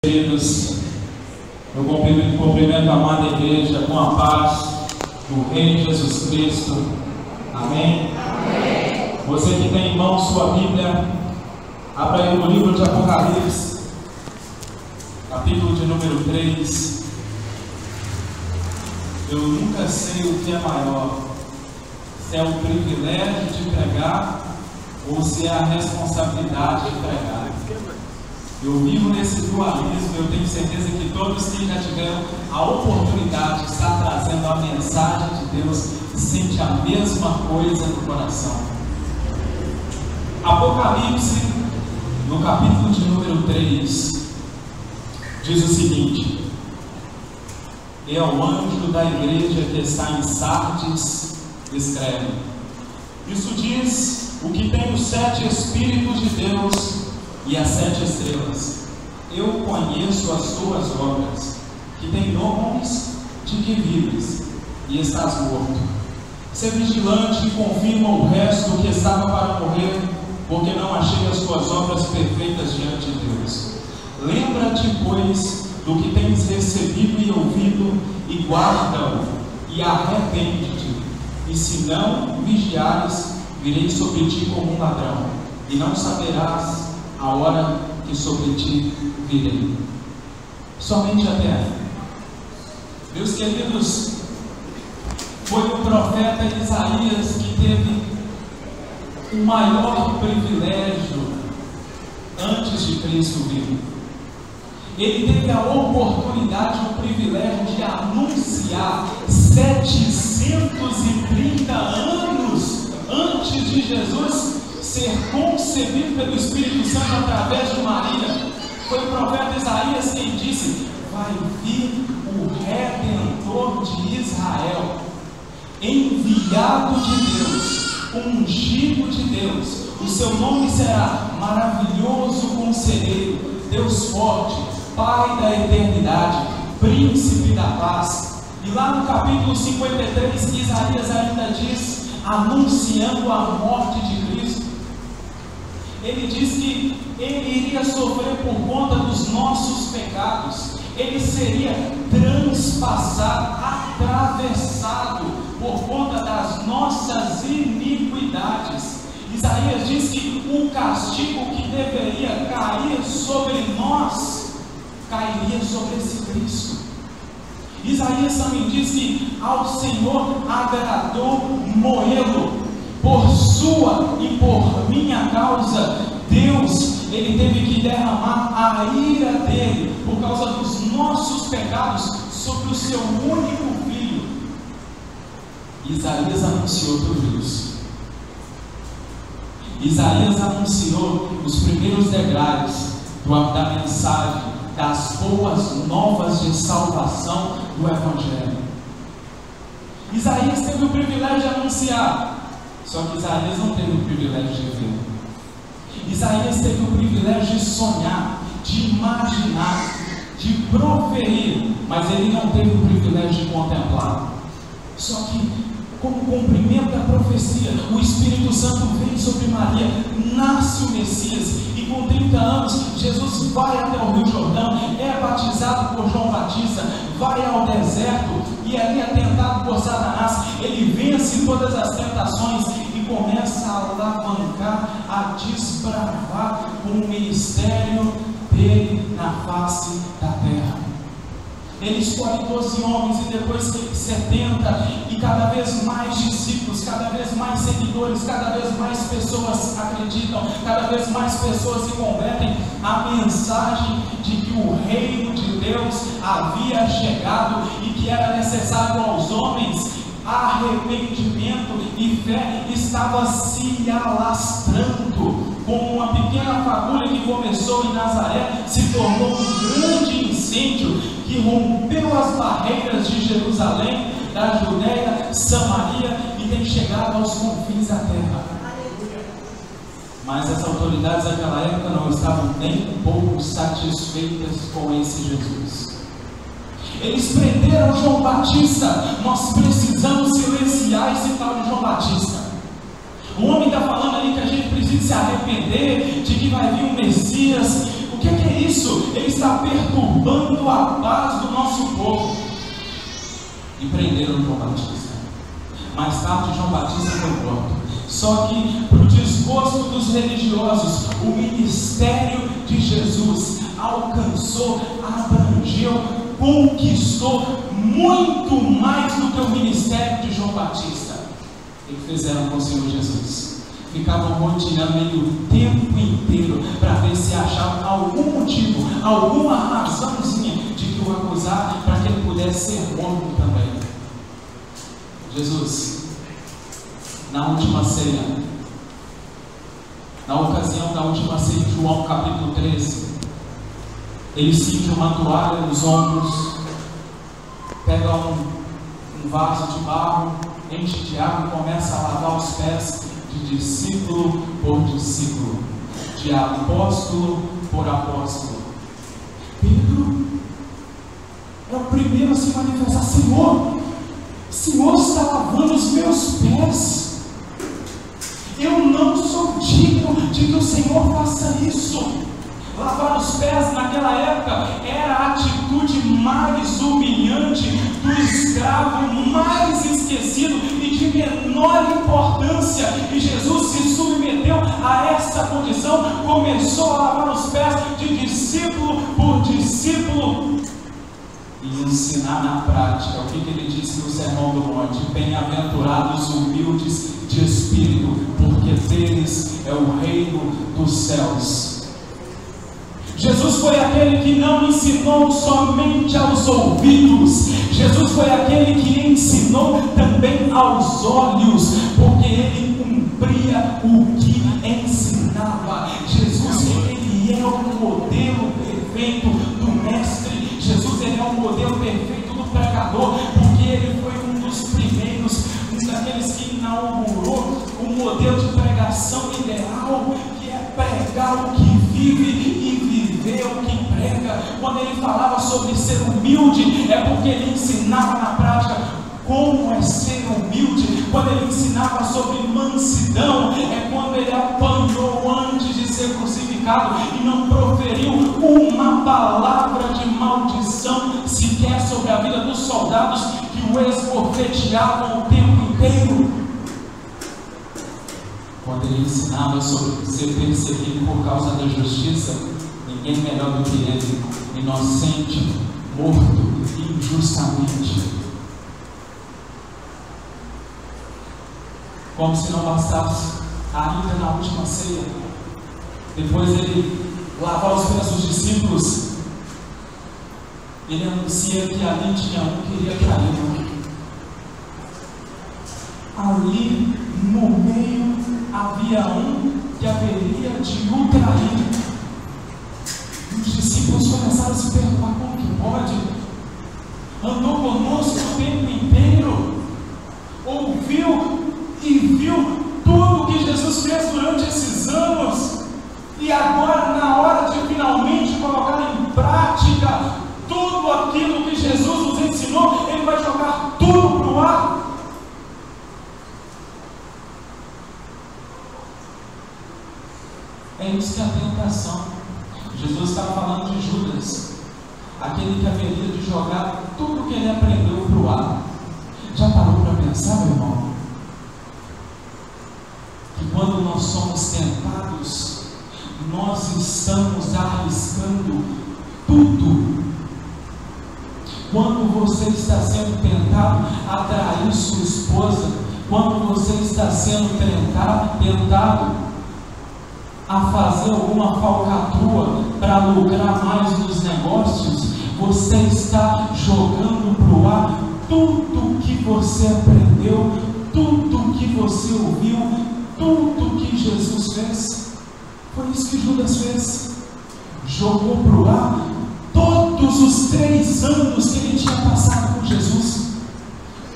Queridos, eu cumprimento a amada igreja com a paz do Rei Jesus Cristo. Amém? Amém. Você que tem em mão sua Bíblia, abra aí no livro de Apocalipse, capítulo de número 3. Eu nunca sei o que é maior, se é o privilégio de pregar ou se é a responsabilidade de pregar. Eu vivo nesse dualismo. Eu tenho certeza que todos que já tiveram a oportunidade de estar trazendo a mensagem de Deus sentem a mesma coisa no coração. Apocalipse, no capítulo de número 3, diz o seguinte: e ao anjo da igreja que está em Sardes escreve: isso diz o que tem os 7 Espíritos de Deus e as 7 estrelas. Eu conheço as tuas obras, que têm nomes de que vives e estás morto. Sê vigilante e confirma o resto que estava para morrer, porque não achei as tuas obras perfeitas diante de Deus. Lembra-te, pois, do que tens recebido e ouvido, e guarda-o, e arrepende-te. E se não vigiares, virei sobre ti como um ladrão, e não saberás a hora que sobre ti virei. Somente até aí. Meus queridos, foi o profeta Isaías que teve o maior privilégio antes de Cristo vir. Ele teve a oportunidade, o privilégio de anunciar 730 anos antes de Jesus ser concebido pelo Espírito Santo através de Maria. Foi o profeta Isaías quem disse: vai vir o Redentor de Israel, enviado de Deus, ungido de Deus. O seu nome será Maravilhoso Conselheiro, Deus Forte, Pai da Eternidade, Príncipe da Paz. E lá no capítulo 53, Isaías ainda diz, anunciando a morte de Cristo, ele diz que ele iria sofrer por conta dos nossos pecados, ele seria transpassado, atravessado por conta das nossas iniquidades. Isaías diz que o castigo que deveria cair sobre nós, cairia sobre esse Cristo. Isaías também diz que ao Senhor agradou moê-lo. Por sua e por minha causa, Deus, ele teve que derramar a ira dele por causa dos nossos pecados sobre o seu único filho. Isaías anunciou tudo isso. Isaías anunciou os primeiros degraus da mensagem das boas novas de salvação do Evangelho. Isaías teve o privilégio de anunciar. Só que Isaías não teve o privilégio de ver. Isaías teve o privilégio de sonhar, de imaginar, de proferir, mas ele não teve o privilégio de contemplar. Só que, como cumprimento da profecia, o Espírito Santo vem sobre Maria, nasce o Messias, e com 30 anos, Jesus vai até o Rio Jordão, é batizado por João Batista, vai ao deserto, e ali é tentado por Satanás. Ele vence todas as tentações e começa a alavancar, a desbravar o ministério dele na face da terra. Ele escolhe 12 homens e depois 70, e cada vez mais discípulos, cada vez mais seguidores, cada vez mais pessoas acreditam, cada vez mais pessoas se convertem à mensagem de que o reino de Deus havia chegado e que era necessário aos homens arrependimento e fé. Estava se alastrando como uma pequena fagulha que começou em Nazaré, se tornou um grande incêndio que rompeu as barreiras de Jerusalém, da Judeia, Samaria, e tem chegado aos confins da terra. Mas as autoridades daquela época não estavam nem um pouco satisfeitas com esse Jesus. Eles prenderam João Batista. Nós precisamos silenciar esse tal de João Batista. O homem está falando ali que a gente precisa se arrepender, de que vai vir um Messias. O que é isso? Ele está perturbando a paz do nosso povo. E prenderam João Batista. Mais tarde, João Batista foi morto. Só que, para o desgosto dos religiosos, o ministério de Jesus alcançou, abrangeu, conquistou muito mais do que o ministério de João Batista. O que fizeram com o Senhor Jesus? Ficavam rodeando ele o tempo inteiro para ver se achavam algum motivo, alguma razãozinha de que o acusar, para que ele pudesse ser morto também. Jesus, na última ceia, na ocasião da última ceia de João capítulo 13, ele cinge uma toalha nos ombros, pega um vaso de barro, enche de água e começa a lavar os pés de discípulo por discípulo, de apóstolo por apóstolo. Pedro é o primeiro a se manifestar: Senhor, o Senhor está lavando os meus pés. Eu não sou digno de que o Senhor faça isso. Lavar os pés naquela época era a atitude mais humilhante do escravo, mais esquecido e de menor importância. E Jesus se submeteu a essa condição, começou a lavar os pés de discípulo por discípulo e ensinar na prática. O que ele disse no Sermão do Monte? Bem-aventurados humildes de espírito, porque deles é o reino dos céus. Jesus foi aquele que não ensinou somente aos ouvidos, Jesus foi aquele que ensinou também aos olhos, porque ele cumpria o que ensinava. Jesus, ele é o modelo perfeito do mestre. Jesus, ele é o modelo perfeito do pregador, porque ele foi um dos primeiros, um daqueles que inaugurou o modelo de pregação ideal, que é pregar o que vive e viver o que prega. Quando ele falava sobre ser humilde, é porque ele ensinava na prática como é ser humilde. Quando ele ensinava sobre mansidão, é quando ele apanhou antes de ser crucificado e não proferiu uma palavra de maldição sequer sobre a vida dos soldados que o esbofeteavam o tempo inteiro. Quando ele ensinava sobre ser perseguido por causa da justiça, ninguém melhor do que ele, inocente, morto injustamente. Como se não bastasse, ainda na última ceia, depois ele lavar os pés dos discípulos, ele anuncia que ali tinha um que iria traí-lo. Ali no meio havia um que haveria de o trair. Os discípulos começaram a se perguntar: como que pode? Andou conosco o tempo inteiro, ouviu e viu tudo que Jesus fez durante esses anos, e agora, na hora de finalmente colocar em prática tudo aquilo que Jesus nos ensinou, ele vai jogar tudo para o ar. É isso que é a tentação. Jesus estava falando de Judas, aquele que haveria de jogar tudo que ele aprendeu para o ar. Já parou para pensar, meu irmão? Que quando nós somos tentados, nós estamos arriscando tudo. Quando você está sendo tentado a trair sua esposa, quando você está sendo tentado a fazer alguma falcatrua para lucrar mais nos negócios, você está jogando para o ar tudo que você aprendeu, tudo que você ouviu, tudo que Jesus fez. Foi isso que Judas fez. Jogou para o ar todos os 3 anos que ele tinha passado com Jesus,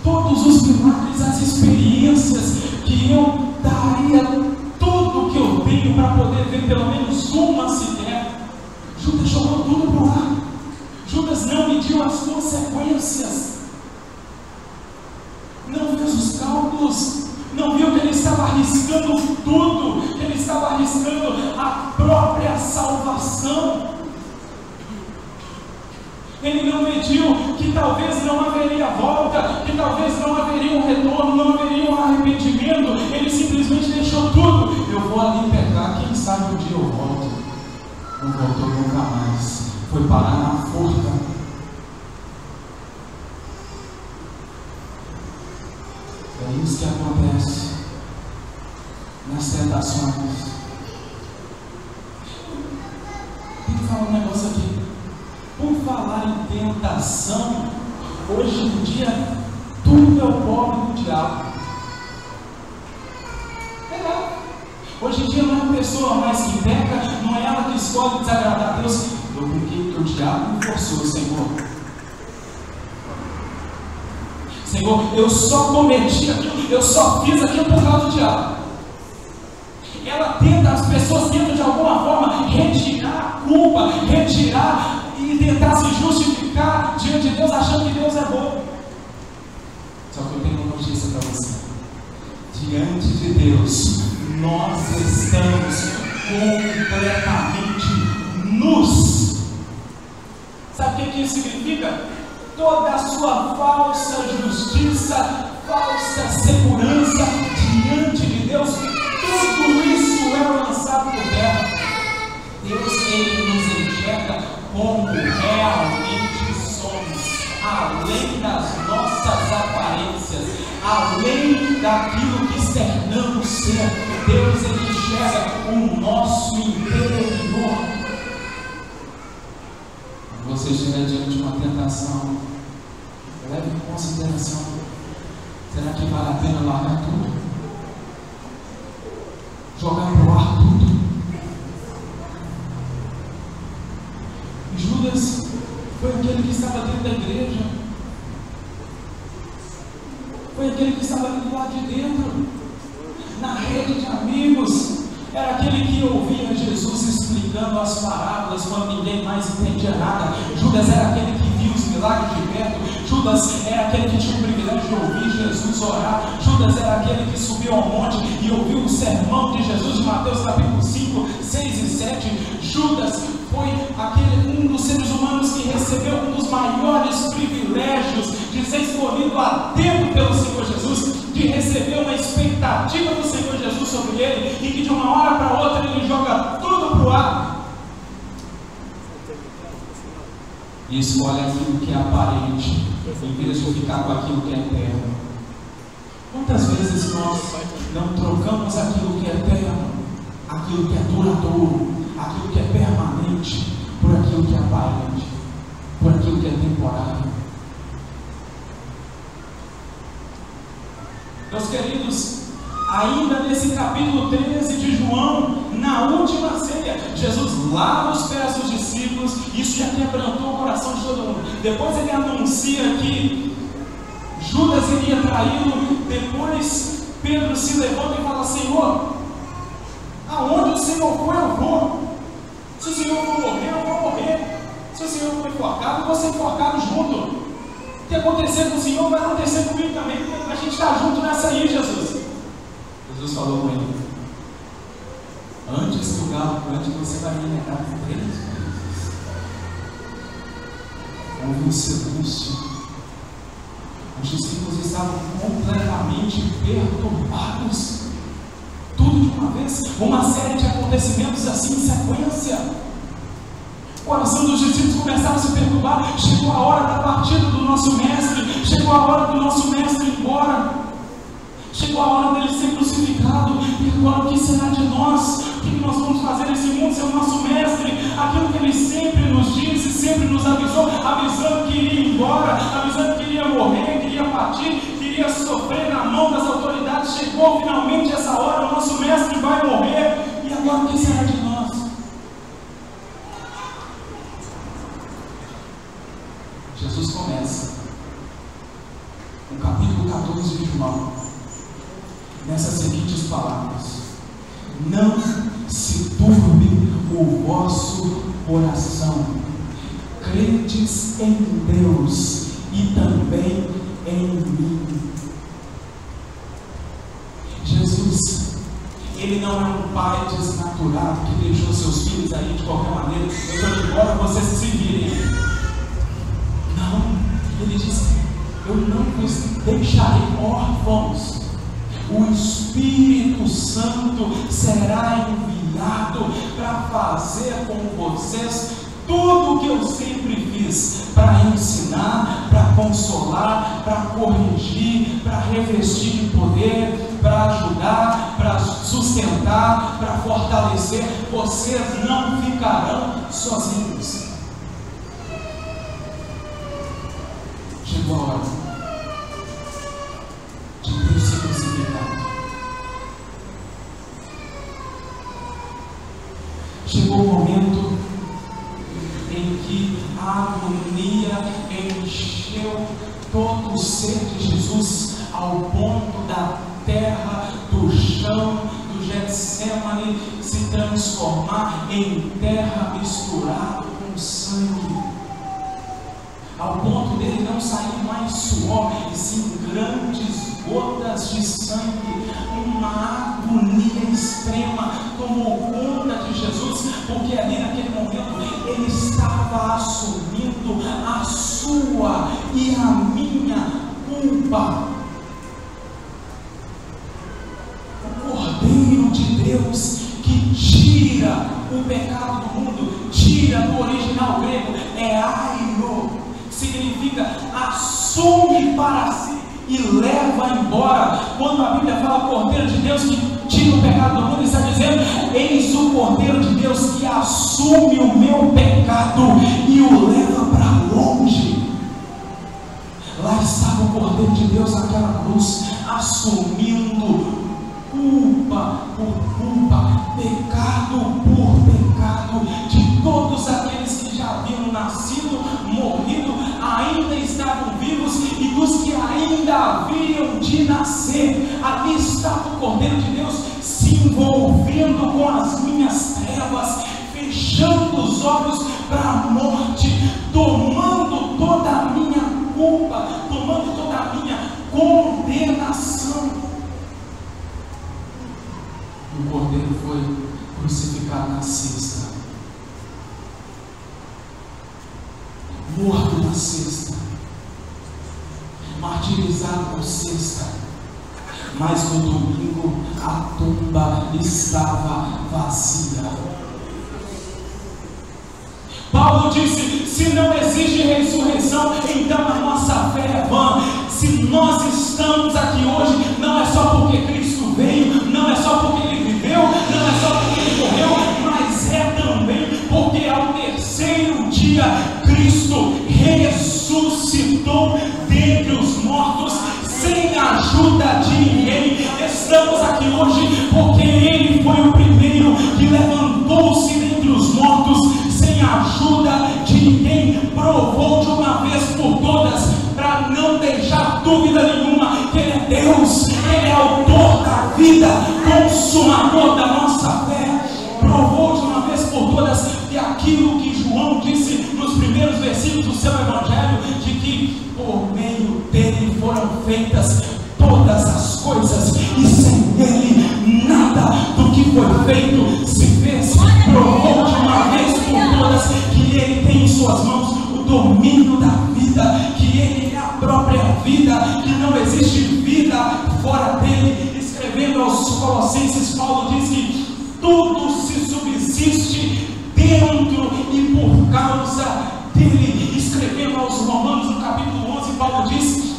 todos os milagres, as experiências que eu daria tudo que eu tenho para poder ver pelo menos uma sequer. Judas jogou tudo para o ar. Judas não mediu as consequências, não fez os cálculos, não viu que ele estava arriscando tudo, que ele estava arriscando a própria salvação. Ele não mediu que talvez não haveria volta, que talvez não haveria um retorno, não haveria um arrependimento. Ele simplesmente deixou tudo. Eu vou ali pegar, quem sabe um dia eu volto. Não voltou nunca mais. Foi parar na forca. É isso que acontece nas tentações. Tem que falar um negócio aqui. Por falar em tentação, hoje em dia tudo é o pobre do diabo. Hoje em dia não é a pessoa mais que peca, não é ela que escolhe desagradar a Deus. Eu pequei porque o diabo me forçou, Senhor. Senhor, eu só cometi aquilo, eu só fiz aquilo por causa do diabo. Ela tenta, as pessoas tentam de alguma forma retirar a culpa, retirar e tentar se justificar diante de Deus, achando que Deus é bom. Só que eu tenho uma notícia para você. Diante de Deus, nós estamos completamente nus. Sabe o que isso significa? Toda a sua falsa justiça, falsa segurança diante de Deus, tudo isso é lançado por terra. Deus, Ele nos enxerga como realmente somos, além das nossas aparências, além daquilo que externamos ser. Deus, Ele enxerga o nosso interior. Quando você estiver diante de uma tentação, leve em consideração: será que vale a pena largar tudo? Jogar para o ar tudo? Judas foi aquele que estava dentro da igreja, foi aquele que estava ali do lado de dentro, na rede de amigos. Era aquele que ouvia Jesus explicando as parábolas quando ninguém mais entendia nada. Judas era aquele que via os milagres de perto. Judas era aquele que tinha o privilégio de ouvir Jesus orar. Judas era aquele que subiu ao monte e ouviu o sermão de Jesus de Mateus capítulo 5, 6 e 7. Judas foi um dos seres humanos que recebeu um dos maiores privilégios de ser escolhido a dedo pelo Senhor Jesus, de receber uma expectativa do Senhor Jesus sobre ele, e que de uma hora para outra ele joga tudo para o ar e escolhe aquilo que é aparente, em vez de ficar com aquilo que é eterno. Quantas vezes nós não trocamos aquilo que é eterno, aquilo que é duradouro, aquilo que é permanente, por aquilo que é aparente, por aquilo que é temporário? Meus queridos, ainda nesse capítulo 13 de João, na última ceia, Jesus lava os pés dos discípulos. Isso já quebrantou o coração de todo mundo. Depois ele anuncia que Judas iria traí-lo. Depois Pedro se levanta e fala: Senhor, aonde o Senhor for, eu vou. Se o Senhor for morrer, eu vou morrer. Se o Senhor for enforcado, eu vou ser enforcado junto. O que acontecer com o Senhor vai acontecer comigo também, porque a gente está junto nessa aí, Jesus. Jesus falou com ele: antes que o galo cante, você vai me negar 3 vezes. Houve um silêncio. Os discípulos estavam completamente perturbados. Tudo de uma vez, uma série de acontecimentos assim em sequência. O coração dos discípulos começava a se perturbar. Chegou a hora da partida do nosso mestre. Chegou a hora do nosso mestre ir embora. Chegou a hora dele ser crucificado. E agora o que será de nós? O que nós vamos fazer nesse mundo sem o nosso mestre? Aquilo que ele sempre nos disse, sempre nos avisou, avisando que iria embora, avisando que iria morrer, que iria partir, que iria sofrer na mão das autoridades. Chegou finalmente essa hora, o nosso mestre vai morrer. E agora o que será de nós? Jesus começa no capítulo 14 de João nessas seguintes palavras: não se turbe o vosso coração, credes em Deus e também em mim. Jesus, Ele não é um pai desnaturado que deixou seus filhos aí de qualquer maneira. Eu estou de embora, vocês se virem. órfãos. O Espírito Santo será enviado para fazer com vocês tudo o que eu sempre fiz, para ensinar, para consolar, para corrigir, para revestir de poder, para ajudar, para sustentar, para fortalecer. Vocês não ficarão sozinhos. Chegou a hora de Deus ser crucificado. Chegou o momento em que a agonia encheu todo o ser de Jesus, ao ponto da terra, do chão, do Getsemane se transformar em terra misturada com sangue, ao ponto dele não sair mais suor, e sim grandes gotas de sangue. Uma agonia extrema tomou conta de Jesus, porque ali naquele momento ele estava assumindo a sua e a minha culpa. O Cordeiro de Deus que tira o pecado do mundo, tira do original grego, é airo, significa assume para si e leva embora. Quando a Bíblia fala Cordeiro de Deus que tira o pecado do mundo, está dizendo: eis o Cordeiro de Deus que assume o meu pecado e o leva para longe. Lá estava o Cordeiro de Deus naquela cruz, assumindo culpa por culpa, pecado por pecado, de todos aqueles que já haviam nascido, morrido, ainda estavam vivos, e dos que ainda haviam de nascer. Ali estava o Cordeiro de Deus se envolvendo com as minhas trevas, fechando os olhos para a morte, tomando toda a minha culpa, tomando toda a minha condenação. O Cordeiro foi crucificado na sexta, morto na sexta, martirizado na sexta, mas no domingo a tumba estava vazia. Paulo disse: se não existe ressurreição, então a nossa fé é vã. Se nós estamos aqui hoje, não é só porque Cristo veio, não é só porque Ele viveu, não é só porque Ele morreu, mas é também porque ao terceiro dia Cristo ressuscitou dentre os mortos, sem a ajuda de ninguém. Estamos aqui hoje porque Ele foi o primeiro que levantou-se dentre os mortos, sem a ajuda de ninguém. Provou de uma vez por todas, para não deixar dúvida nenhuma, que Ele é Deus, Ele é autor da vida, consumador da nossa fé. Provou de uma vez por todas que aquilo que João disse nos primeiros versículos do seu Evangelho, de que por meio dele foram feitas todas as coisas, e sem ele nada do que foi feito se fez. Provou de uma vez por todas que ele tem em suas mãos o domínio da vida, que ele é a própria vida, que não existe vida fora dele. Escrevendo aos Colossenses, Paulo diz que tudo se subsiste dentro e por causa dele. Escrevendo aos Romanos, no capítulo 11, Paulo diz: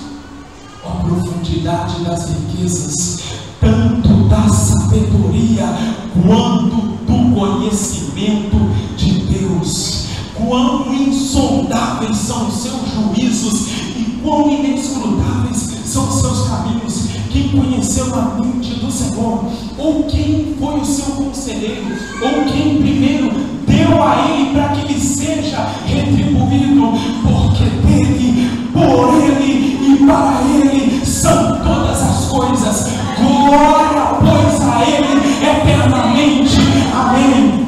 a profundidade das riquezas, tanto da sabedoria quanto do conhecimento de Deus. Quão insondáveis são os seus juízos e quão inescrutáveis são os seus caminhos. Quem conheceu a mente do Senhor? Ou quem foi o seu conselheiro? Ou quem primeiro deu a ele para que lhe seja retribuído? Porque dele, por ele e para ele são todas as coisas. Glória, pois, a ele eternamente. Amém.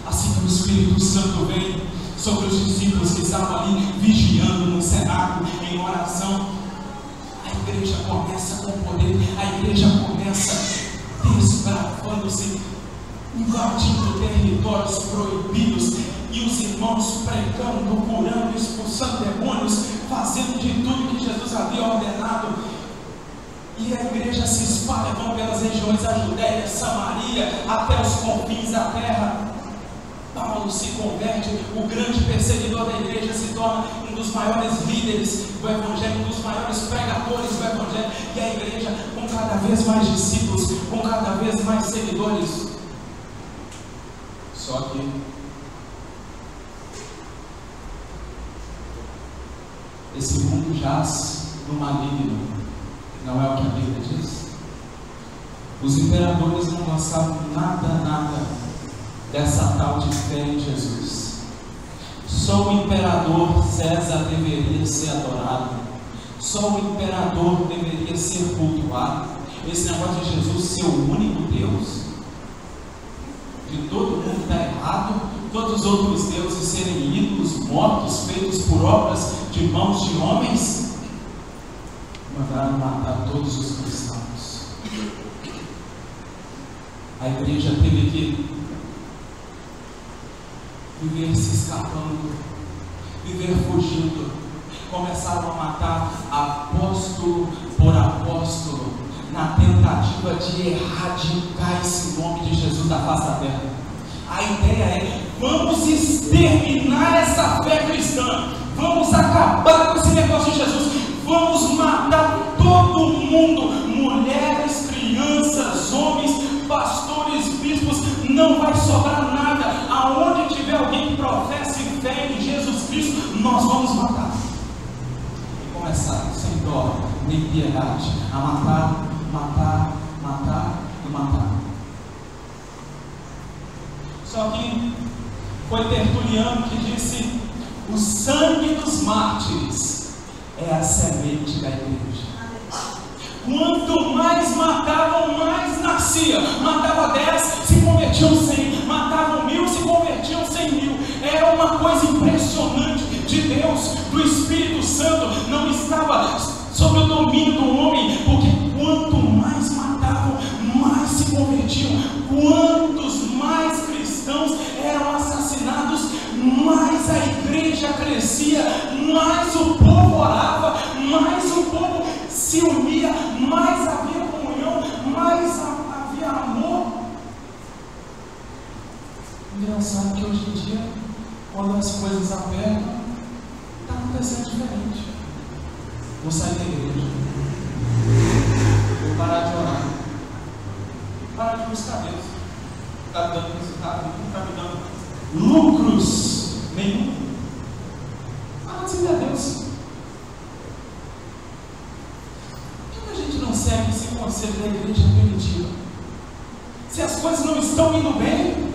Assim que o Espírito Santo vem sobre os discípulos que estavam ali vigiando no cenáculo em oração, a igreja começa com poder, a igreja começa desbravando-se invadindo territórios proibidos, e os irmãos pregando, curando, expulsando demônios, fazendo de tudo que Jesus havia ordenado. E a igreja se espalha, vão pelas regiões da Judéia, Samaria, até os confins da terra. Paulo se converte, o grande perseguidor da igreja se torna um dos maiores líderes do evangelho, um dos maiores pregadores do evangelho, e a igreja com cada vez mais discípulos, com cada vez mais seguidores. Só que esse mundo jaz no maligno, não é o que a Bíblia diz? Os imperadores não gostavam nada dessa tal de fé em Jesus. Só o imperador César deveria ser adorado, só o imperador deveria ser cultuado. Esse negócio de Jesus ser o único Deus, de todo mundo está errado, todos os outros deuses serem ídolos, mortos, feitos por obras de mãos de homens. Mandaram matar todos os cristãos. A igreja teve que viver se escapando, viver fugindo. Começaram a matar apóstolo por apóstolo, na tentativa de erradicar esse nome de Jesus da face da terra. A ideia é: vamos exterminar essa fé cristã, vamos acabar com esse negócio de Jesus, vamos matar todo mundo, mulheres, crianças, homens, pastores, bispos, não vai sobrar nada. Aonde tiver alguém que professe fé em Jesus Cristo, nós vamos matar. E começar sem dó nem piedade a matar, matar, matar e matar. Só que foi Tertuliano que disse: o sangue dos mártires é a semente da igreja. Quanto mais matavam, mais nascia. Matava 10, se convertiam 100. Matavam 1000, se convertiam 100.000. Era uma coisa impressionante de Deus, do Espírito Santo. Não estava sob o domínio do homem, porque quanto mais matavam, mais se convertiam. Quantos mais cristãos eram assassinados, mais a igreja crescia, mais o povo orava, mais o povo se unia, mais havia comunhão, mais havia amor. Engraçado que hoje em dia, quando as coisas apertam, está acontecendo diferente. Vou sair da igreja, vou parar de orar, parar de buscar Deus. Está dando resultado, não está me dando lucros nenhum. Para de servir a Deus. Por que a gente não segue esse conselho da igreja primitiva? Se as coisas não estão indo bem,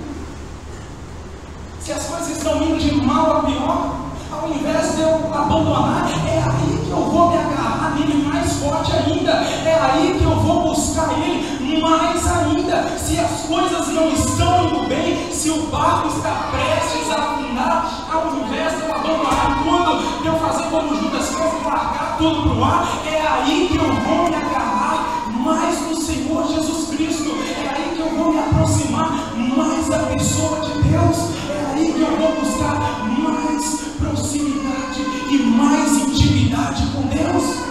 se as coisas estão indo de mal a pior, ao invés de eu abandonar, é aí que eu vou me agarrar nele mais forte ainda, é aí que eu vou buscar ele mais ainda. Se as coisas não estão indo bem, se o barco está prestes a afundar, ao invés de eu abandonar tudo, de eu fazer como Judas fez e largar tudo para o ar, é aí que eu vou me agarrar mais no Senhor Jesus Cristo, é aí que eu vou me aproximar mais da pessoa de Deus, é aí que eu vou buscar mais proximidade e mais intimidade com Deus.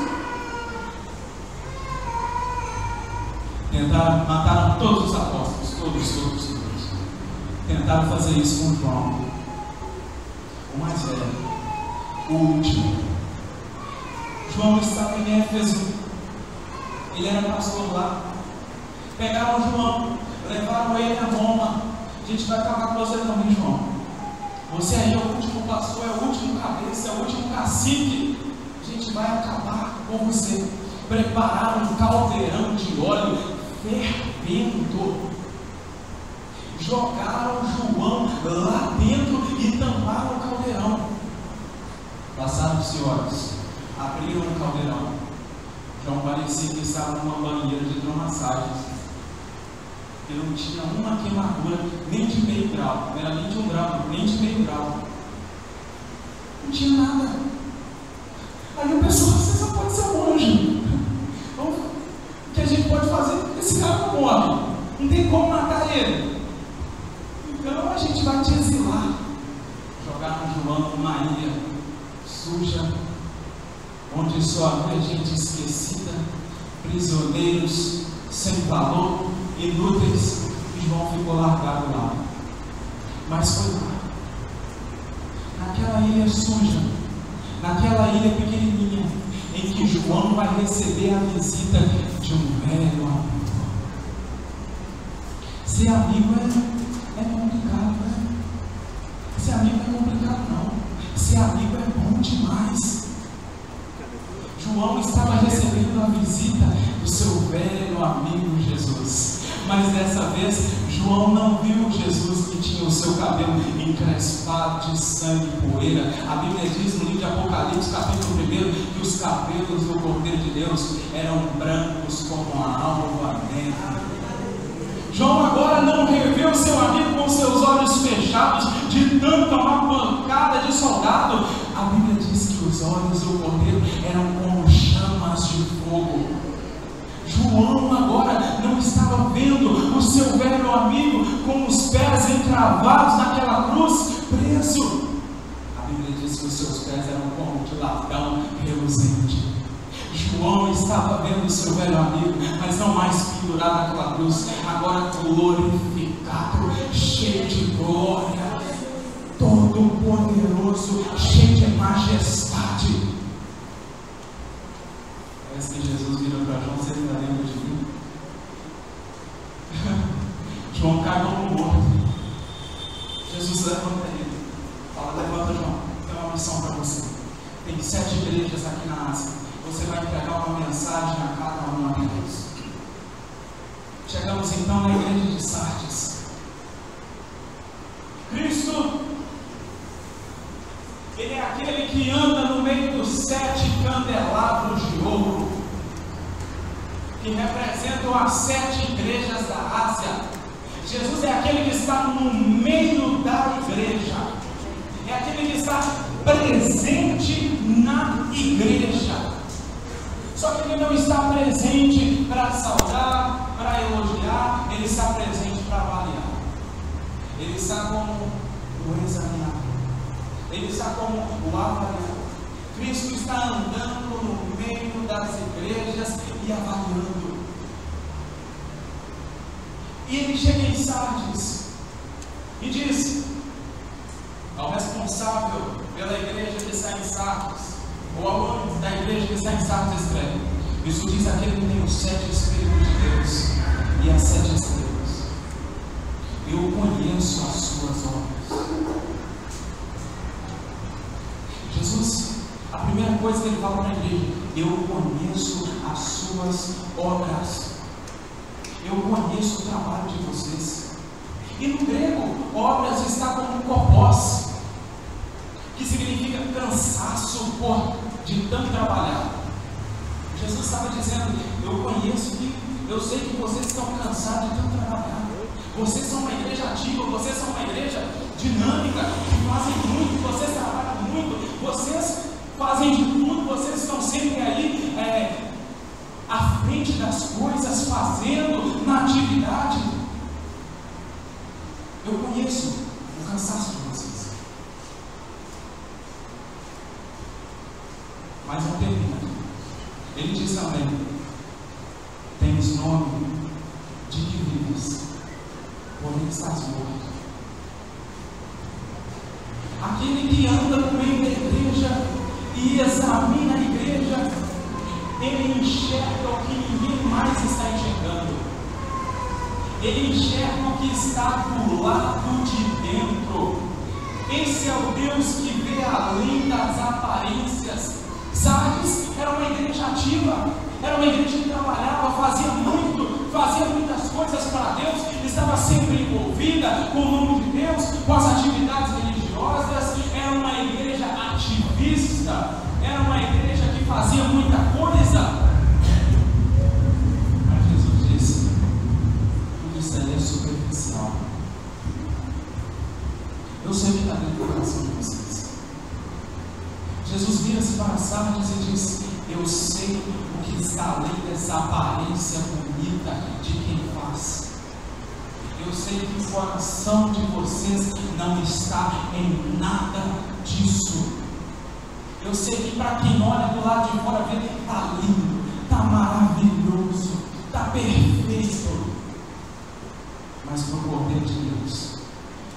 Mataram todos os apóstolos, todos. Tentaram fazer isso com João, o mais velho, o último. João estava em Éfeso, ele era pastor lá. Pegaram João, levaram ele a Roma. A gente vai acabar com você também, João. Você aí é o último pastor, é o último cabeça, é o último cacique. A gente vai acabar com você. Prepararam um caldeirão de óleo fervendo. Jogaram João lá dentro e tamparam o caldeirão. Passaram-se horas, abriram o caldeirão. João parecia que estava numa banheira de hidromassagem. Ele não tinha uma queimadura nem de meio grau, não era nem de 1 grau, nem de meio grau. Não tinha nada. Aí eu pensei: você só pode ser um anjo. Então, o que a gente pode fazer? Esse cara não morre, não tem como matar ele. então a gente vai te exilar. Jogaram João numa ilha suja, onde só havia gente esquecida, prisioneiros sem valor, inúteis, e João ficou largado lá. Mas foi lá, naquela ilha suja, naquela ilha pequenininha, em que João vai receber a visita de um velho amigo. Ser amigo é complicado, né? Ser amigo não é complicado, não. Ser amigo é bom demais. João estava recebendo a visita do seu velho amigo Jesus. Mas dessa vez, João não viu Jesus que tinha o seu cabelo encrespado de sangue e poeira. A Bíblia diz no livro de Apocalipse, capítulo 1, que os cabelos do Cordeiro de Deus eram brancos como a alva negra. João agora não revê o seu amigo com seus olhos fechados, de tanta uma pancada de soldado. A Bíblia diz que os olhos do Cordeiro eram como chamas de fogo. João agora não estava vendo o seu velho amigo com os pés encravados naquela cruz, preso. A Bíblia diz que os seus pés eram como de latão reluzente. João estava vendo o seu velho amigo, mas não mais pendurado naquela cruz, agora glorificado, cheio de glória, todo poderoso, cheio de majestade. Parece que Jesus vira para João: você ainda lembra de mim? João cai como morto. Jesus levanta ele, fala: levanta, João, tem uma missão para você. Tem 7 igrejas aqui na Ásia. Você vai entregar uma mensagem a cada uma delas. Chegamos então na igreja de Sardes. Cristo, Ele é aquele que anda no meio dos 7 candelabros de ouro, que representam as 7 igrejas da Ásia. Jesus é aquele que está no meio da igreja, é aquele que está presente na igreja. Só que Ele não está presente para saudar, para elogiar, Ele está presente para avaliar. Ele está como o examinador, Ele está como o avaliador. Cristo está andando no meio das igrejas e avaliando. E Ele chega em Sardes e diz ao responsável pela igreja que está em Sardes, ou ao homem da igreja que está em Sardes, escreve: isso diz aquele que tem os 7 Espíritos de Deus e as 7 estrelas. Eu conheço as suas obras. Jesus, a primeira coisa que Ele fala para a igreja: eu conheço as suas obras. Eu conheço o trabalho de vocês. E no grego, obras está como corpós, que significa cansaço de tanto trabalhar. Jesus estava dizendo: eu conheço que, eu sei que vocês estão cansados de tanto trabalhar. Vocês são uma igreja ativa, vocês são uma igreja dinâmica, que fazem muito, vocês trabalham muito, vocês fazem de tudo, vocês estão sempre aí à frente das coisas, fazendo na atividade. Eu conheço o cansaço de vocês. Mas não termina. Ele diz também: tens nome de que vives, porém estás morto. Aquele que anda no meio da igreja e examina a igreja, ele enxerga o que ninguém mais está enxergando. Ele enxerga o que está do lado de dentro. Esse é o Deus que vê além das aparências. Sardes era uma igreja ativa, era uma igreja que trabalhava, fazia muitas coisas para Deus, estava sempre envolvida com o nome de Deus, com as atividades religiosas. Era uma igreja ativista, era uma igreja que fazia muita coisa. Mas Jesus disse: tudo isso aí é superficial. Eu sei o que está dentro do coração de vocês. Jesus vira-se para Sardes e diz: eu sei o que está além dessa aparência bonita de quem faz. Eu sei sei que o coração de vocês não está em nada disso. Eu sei que para quem olha do lado de fora vê que está lindo, está maravilhoso, está perfeito. Mas para o Cordeiro de Deus,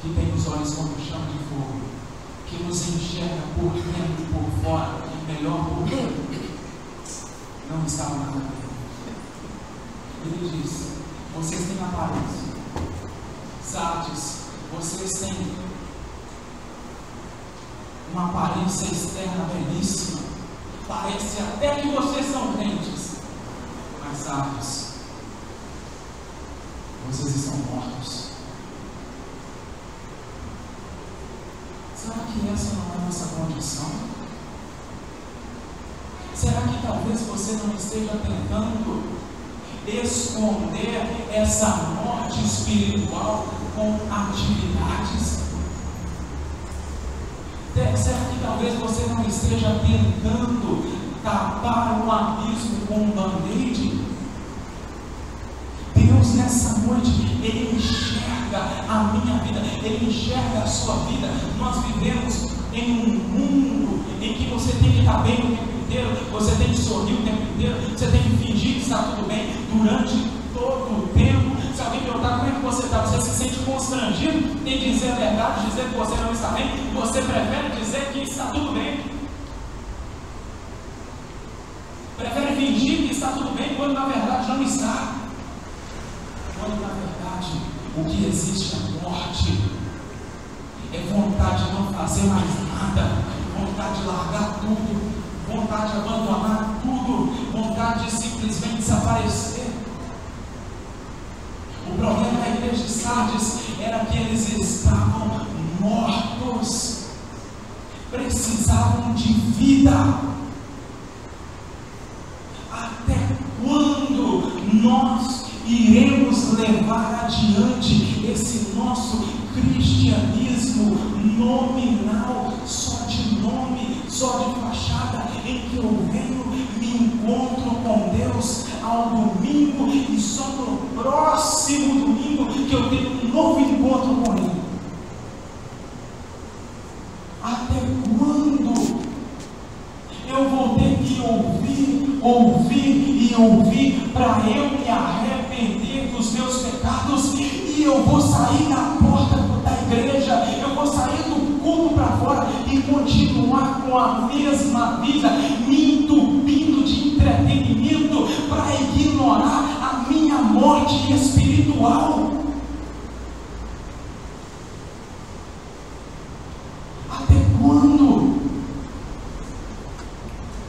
que tem os olhos como chama de fogo, que nos enxerga por dentro e por fora, e melhor por dentro, não estava nada bem. Ele diz: vocês têm aparência, Sardes, vocês têm uma aparência externa belíssima, parece até que vocês são crentes, mas Sardes, vocês estão mortos. Será que essa não é a nossa condição? Será que talvez você não esteja tentando esconder essa morte espiritual com atividades? Será que talvez você não esteja tentando tapar um abismo com um band-aid? Deus, nessa noite, Ele enxerga a minha vida, Ele enxerga a sua vida. Nós vivemos em um mundo em que você tem que estar bem o tempo inteiro, você tem que sorrir o tempo inteiro, você tem que fingir que está tudo bem durante todo o tempo. Se alguém perguntar como é que você está, você se sente constrangido em dizer a verdade, dizer que você não está bem, você prefere dizer que está tudo bem. Prefere fingir que está tudo bem quando na verdade não está. Quando na verdade o que existe é morte, é vontade de não fazer mais nada, vontade de largar tudo, vontade de abandonar tudo, vontade de simplesmente desaparecer. O problema da igreja de Sardes era que eles estavam mortos, precisavam de vida. Até quando nós iremos levar adiante esse nosso cristianismo nominal, só de nome, só de fachada, em que eu venho, me encontro com Deus ao domingo e só no próximo domingo que eu tenho um novo encontro com Ele? Até quando eu vou ter que ouvir para eu me arrepender dos meus pecados, e eu vou sair da porta da igreja, eu vou sair do culto para fora e continuar com a mesma vida, me entupindo de entretenimento para ignorar a minha morte espiritual? Até quando? O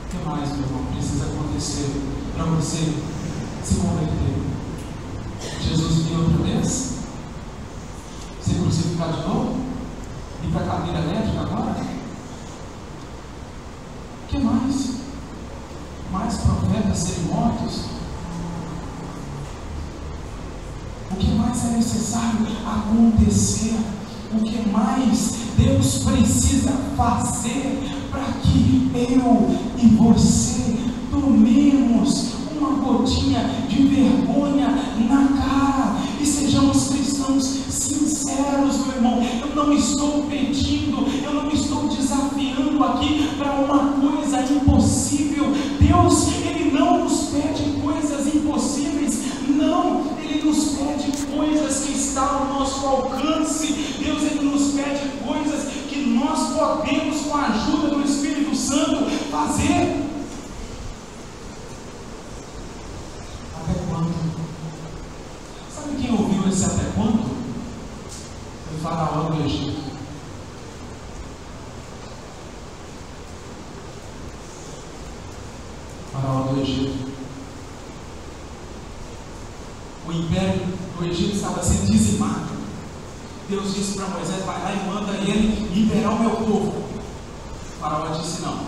que mais, meu irmão, precisa acontecer para você se converter? Jesus viria outra vez? Ser crucificado de novo? Ir para a cadeira elétrica agora? O que mais? Mais profetas serem mortos? O que mais é necessário acontecer? O que mais Deus precisa fazer para que eu e você tomemos uma gotinha de vergonha na cara e sejamos cristãos sinceros, meu irmão? Eu não estou pedindo, eu não estou desafiando aqui para uma coisa impossível. Deus, Ele não nos pede coisas impossíveis, não, Ele nos pede coisas que estão ao nosso alcance. Deus, Ele nos pede coisas que nós podemos, com a ajuda do Espírito Santo, fazer. Até quando? Sabe quem ouviu esse até quando? Foi o Faraó do Egito. Faraó do Egito. O império do Egito estava sendo dizimado. Deus disse para Moisés: vai lá e manda ele liberar o meu povo. O Faraó disse não.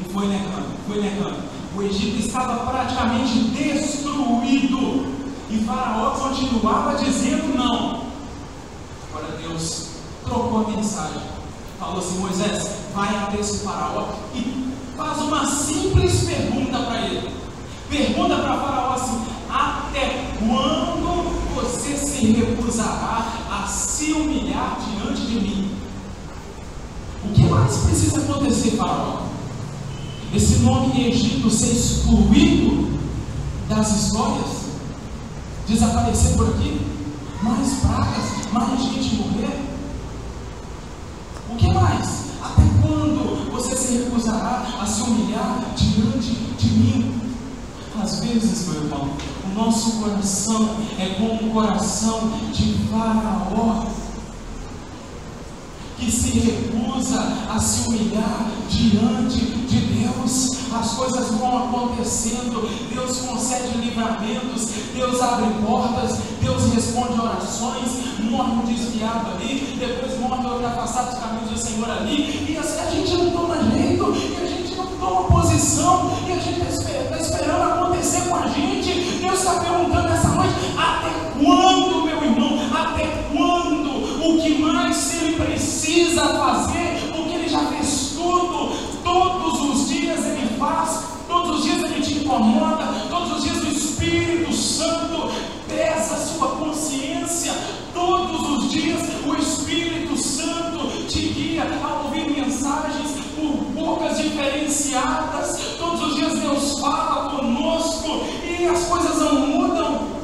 E foi negando. O Egito estava praticamente destruído. E Faraó continuava dizendo não. Agora Deus trocou a mensagem. Falou assim: Moisés, vai até esse Faraó e faz uma simples pergunta para ele. Pergunta para Faraó assim: até quando você se recusará a se humilhar diante de mim. O que mais precisa acontecer, Faraó? Esse nome de Egito ser excluído das histórias? Desaparecer por aqui? Mais pragas? Mais gente morrer? O que mais? Até quando você se recusará a se humilhar diante de mim? Às vezes, meu irmão, o nosso coração é como um coração de Faraó, que se recusa a se humilhar diante de Deus. As coisas vão acontecendo, Deus concede livramentos, Deus abre portas, Deus responde orações, morre um desviado ali, depois morre outro afastado dos caminhos do Senhor ali, e a gente não toma jeito, e a gente não toma posição, e a gente está esperando acontecer com a gente. Deus está perguntando essa noite: até quando, meu irmão? Até quando? O que mais Ele precisa fazer? Porque Ele já fez tudo. Todos os dias Ele faz, todos os dias Ele te incomoda, todos os dias o Espírito Santo pesa a sua consciência, todos os dias o Espírito Santo te guia a ouvir mensagens por bocas diferenciadas, todos os dias Deus fala conosco e as coisas não mudam.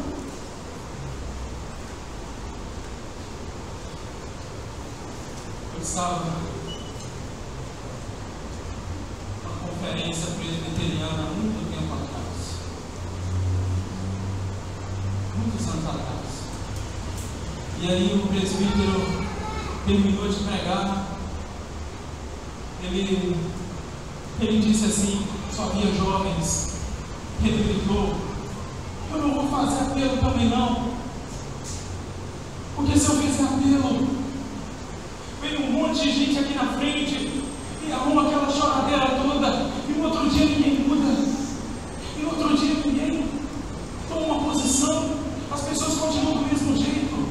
Eu estava numa conferência presbiteriana há muito tempo atrás, muitos anos atrás, e aí o presbítero terminou de pregar. Ele disse assim, só havia jovens. Ele gritou: eu não vou fazer apelo também não, porque se eu fizer apelo, vem um monte de gente aqui na frente e arruma aquela choradeira toda, e no outro dia ninguém muda, e no outro dia ninguém toma uma posição, as pessoas continuam do mesmo jeito.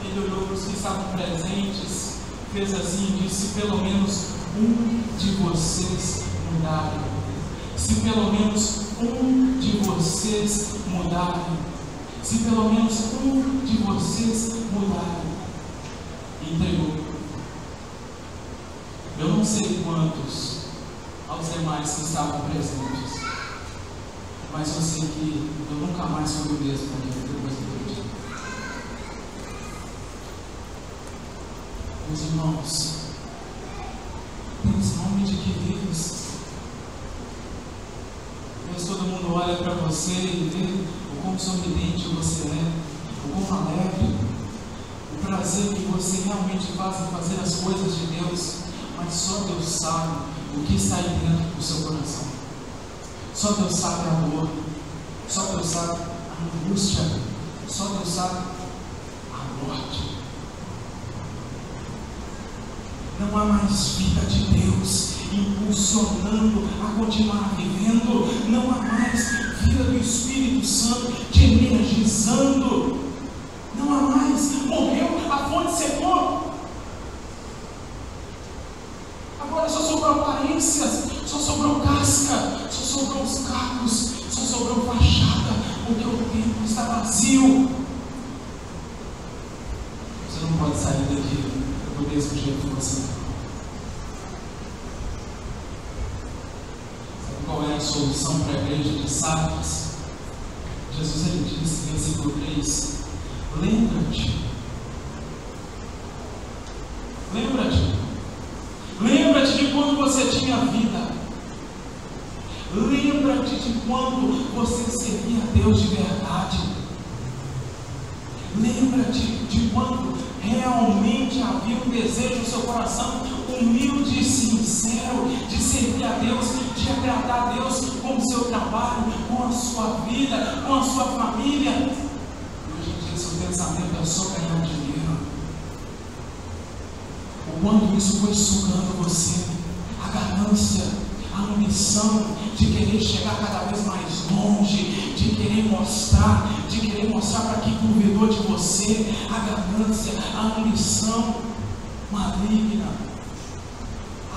Ele olhou para os que estavam presentes, fez assim e disse: pelo menos um de vocês mudarem. Se pelo menos um de vocês mudarem. Se pelo menos um de vocês mudarem. E entregou. Eu não sei quantos aos demais que estavam presentes, mas eu sei que eu nunca mais fui o mesmo depois do dia. Meus irmãos, tens nome de que vives. Mas todo mundo olha para você e vê o quão sorridente você é, o quão alegre, o prazer que você realmente faz em fazer as coisas de Deus. Mas só Deus sabe o que está aí dentro do seu coração. Só Deus sabe a dor, só Deus sabe a angústia, só Deus sabe a morte. Não há mais vida de Deus impulsionando a continuar vivendo. Não há mais vida do Espírito Santo te energizando. Não há mais. Morreu, a fonte secou. Agora só sobrou aparências, só sobrou casca, só sobrou os cacos, só sobrou fachada, porque o tempo está vazio. Você não pode sair daqui do mesmo jeito que você está. Sabe qual é a solução para a igreja de Sardes? Jesus, ele disse, versículo 3: lembra-te, lembra-te de quando você tinha vida, lembra-te de quando você servia a Deus de verdade, lembra-te de quando realmente havia um desejo no seu coração, humilde e sincero, de servir a Deus, de agradar a Deus com o seu trabalho, com a sua vida, com a sua família. E hoje em dia seu pensamento é só ganhar dinheiro. O quanto isso foi sugando você, a ganância, a ambição de querer chegar cada vez mais longe, de querer mostrar para quem duvidou de você, a ganância, a ambição maligna,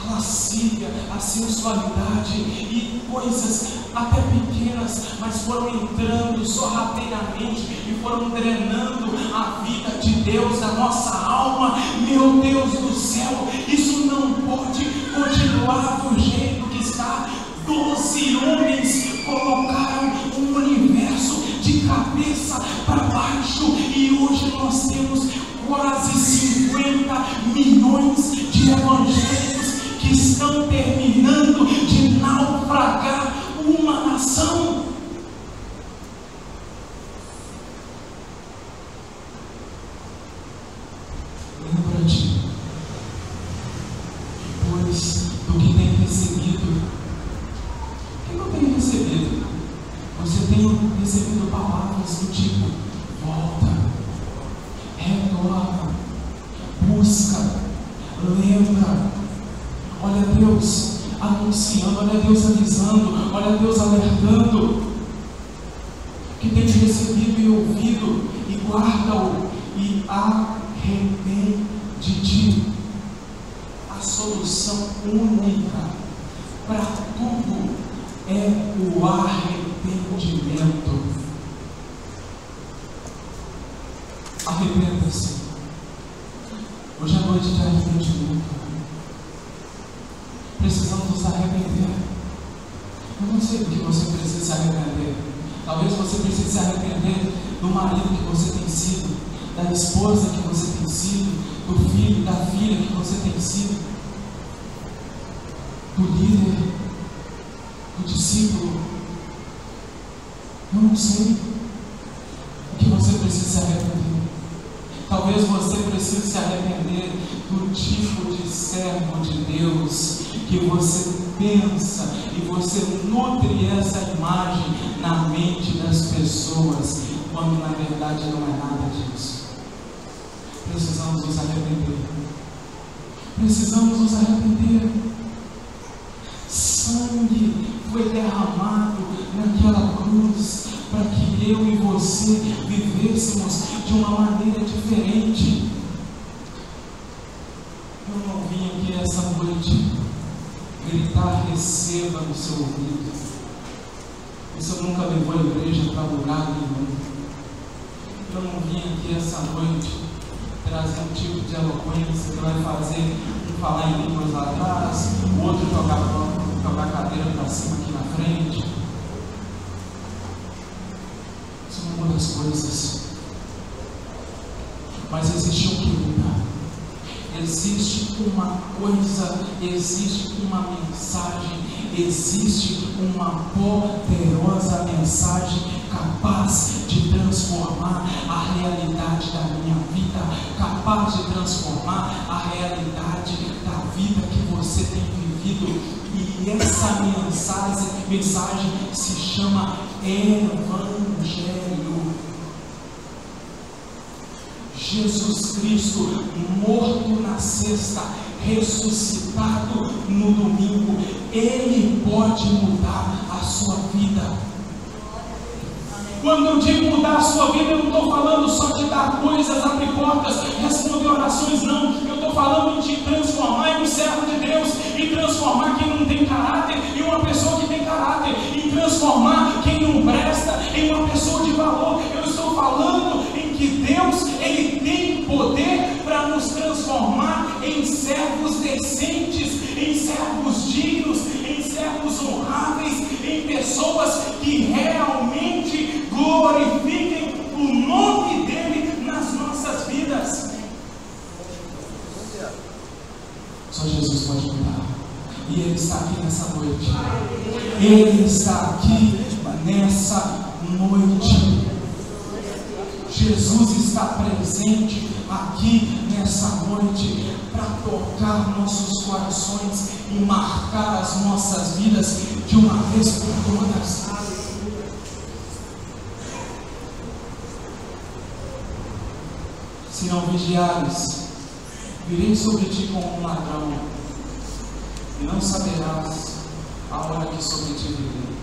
a lascívia, a sensualidade e coisas até pequenas, mas foram entrando sorrateiramente e foram drenando a vida de Deus, da nossa alma. Meu Deus do céu, isso não pode continuar do jeito que está. 12 homens colocaram o universo de cabeça para baixo e hoje nós temos quase 50 milhões de evangélicos que estão terminando de naufragar uma nação. Lembra-te, pois, do que tem recebido. O que eu tenho recebido? Você tem recebido palavras do tipo: volta, retorna, busca, lembra. Olha Deus anunciando, olha Deus avisando, olha Deus alertando. Que tem recebido e ouvido, e guarda-o, e arrepende-te. A solução única para tudo é o arrependimento. Arrependa-se. Hoje é noite de arrependimento. Precisamos nos arrepender. Eu não sei do que você precisa se arrepender. Talvez você precise se arrepender do marido que você tem sido, da esposa que você tem sido, do filho, da filha que você tem sido, do líder, do discípulo. Eu não sei o que você precisa se arrepender. Talvez você precise se arrepender do tipo de servo de Deus que você pensa e você nutre essa imagem na mente das pessoas, quando na verdade não é nada disso. Precisamos nos arrepender. Precisamos nos arrepender. Sangue foi derramado naquela cruz para que eu e você vivêssemos de uma maneira diferente. Eu não vim aqui essa noite gritar receba no seu ouvido. Isso nunca levou a igreja para lugar nenhum. Eu não vim aqui essa noite trazer um tipo de eloquência que vai fazer um falar em línguas lá atrás, o outro jogar a cadeira para cima aqui na frente. Isso não muda as coisas. Mas existe um que muda. Existe uma coisa, existe uma mensagem, existe uma poderosa mensagem capaz de transformar a realidade da minha vida, capaz de transformar a realidade da vida que você tem vivido. E essa mensagem se chama Evangelho. Jesus Cristo, morto na sexta, ressuscitado no domingo, Ele pode mudar a sua vida. Quando eu digo mudar a sua vida, eu não estou falando só de dar coisas, abrir portas, responder orações, não. Eu estou falando de transformar em um servo de Deus, e transformar quem não tem caráter em uma pessoa que tem caráter, e transformar quem não presta em uma pessoa de valor. Eu estou falando em que Deus, Ele tem poder para nos transformar em servos decentes, em servos dignos, em servos honráveis, em pessoas que realmente glorifiquem o nome dEle nas nossas vidas. Só Jesus pode mudar. E Ele está aqui nessa noite. Ele está aqui nessa noite. Jesus está presente aqui nessa noite para tocar nossos corações e marcar as nossas vidas de uma vez por todas. Se não vigiares, virei sobre ti como um ladrão, e não saberás a hora que sobre ti virei.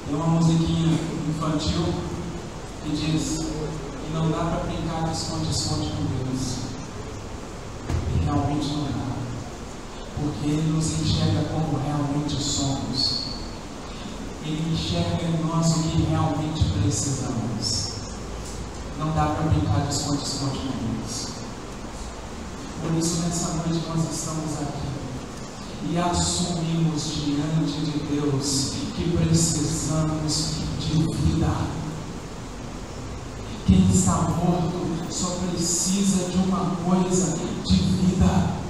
Tem uma musiquinha infantil que diz: Não dá para brincar de esconde-esconde com Deus. E realmente não dá. Porque Ele nos enxerga como realmente somos. Ele enxerga em nós o que realmente precisamos. Não dá para brincar de esconde-esconde com Deus. Por isso, nessa noite nós estamos aqui e assumimos diante de Deus que precisamos de vida. Quem está morto só precisa de uma coisa: de vida.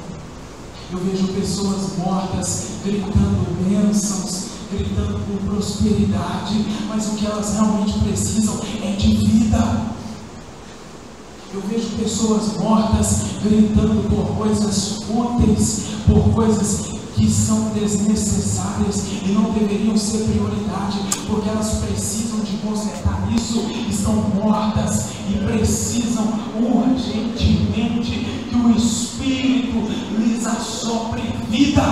Eu vejo pessoas mortas gritando bênçãos, gritando por prosperidade, mas o que elas realmente precisam é de vida. Eu vejo pessoas mortas gritando por coisas fúteis, por coisas que são desnecessárias e não deveriam ser prioridade, porque elas precisam de consertar isso. Estão mortas e precisam urgentemente que o Espírito lhes assopre vida.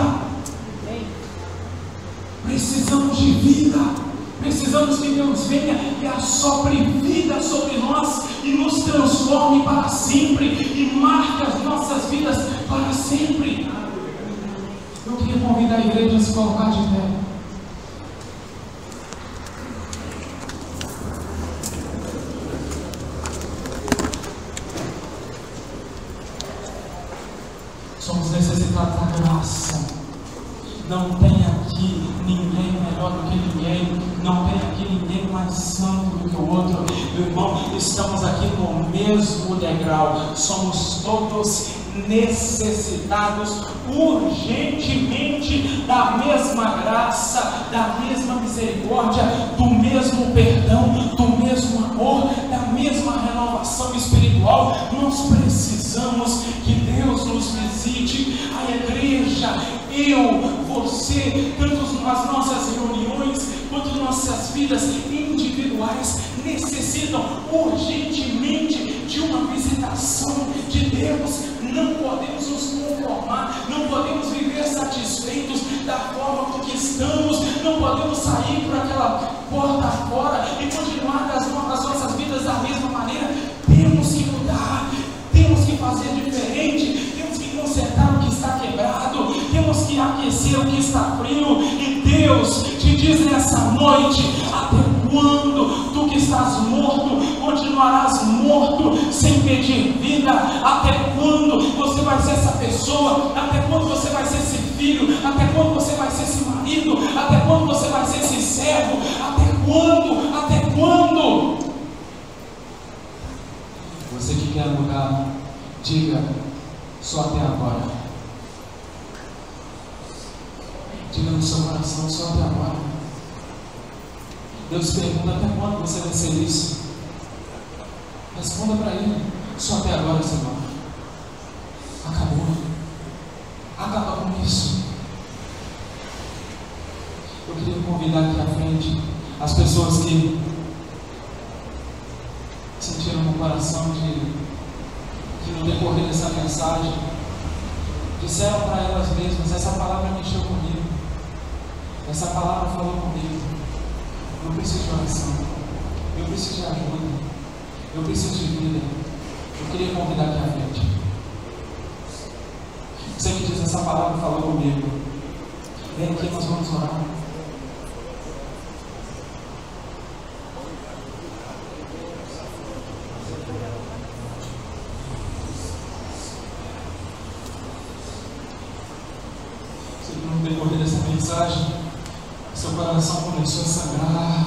Precisamos de vida. Precisamos que Deus venha e assopre vida sobre nós e nos transforme para sempre e marque as nossas vidas para sempre. Eu queria convidar a igreja a se colocar de pé. Somos necessitados da graça. Não tem aqui ninguém melhor do que ninguém. Não tem aqui ninguém mais santo do que o outro. Meu irmão, estamos aqui no mesmo degrau. Somos todos necessitados urgentemente da mesma graça, da mesma misericórdia, do mesmo perdão, do mesmo amor, da mesma renovação espiritual. Nós precisamos que Deus nos visite, a igreja, eu, você, tanto nas nossas reuniões quanto nossas vidas individuais necessitam urgentemente de uma visitação de Deus. Não podemos nos conformar, não podemos viver satisfeitos da forma com que estamos, não podemos sair por aquela porta fora e continuar as nossas vidas da mesma maneira. Temos que mudar, temos que fazer diferente, temos que consertar o que está quebrado, temos que aquecer o que está frio. E Deus te diz nessa noite: até quando tu que estás morto continuarás morto sem pedir vida? Até quando você vai ser essa pessoa? Até quando você vai ser esse filho? Até quando você vai ser esse marido? Até quando você vai ser esse servo? Até quando? Até quando? Você que quer mudar, diga: só até agora. Diga no seu coração: só até agora. Deus pergunta: até quando você vai ser isso? Responda para Ele: só até agora, Senhor. Acabou. Acaba com isso. Eu queria convidar aqui à frente as pessoas que sentiram no coração que no decorrer dessa mensagem disseram para elas mesmas: essa palavra mexeu comigo, essa palavra falou comigo. Eu preciso de oração, eu preciso de ajuda, eu preciso de vida. Eu queria convidar aqui à frente. Você que diz: essa palavra falou comigo, vem aqui, nós vamos orar. Você que no decorrer dessa mensagem seu coração começou a sangrar,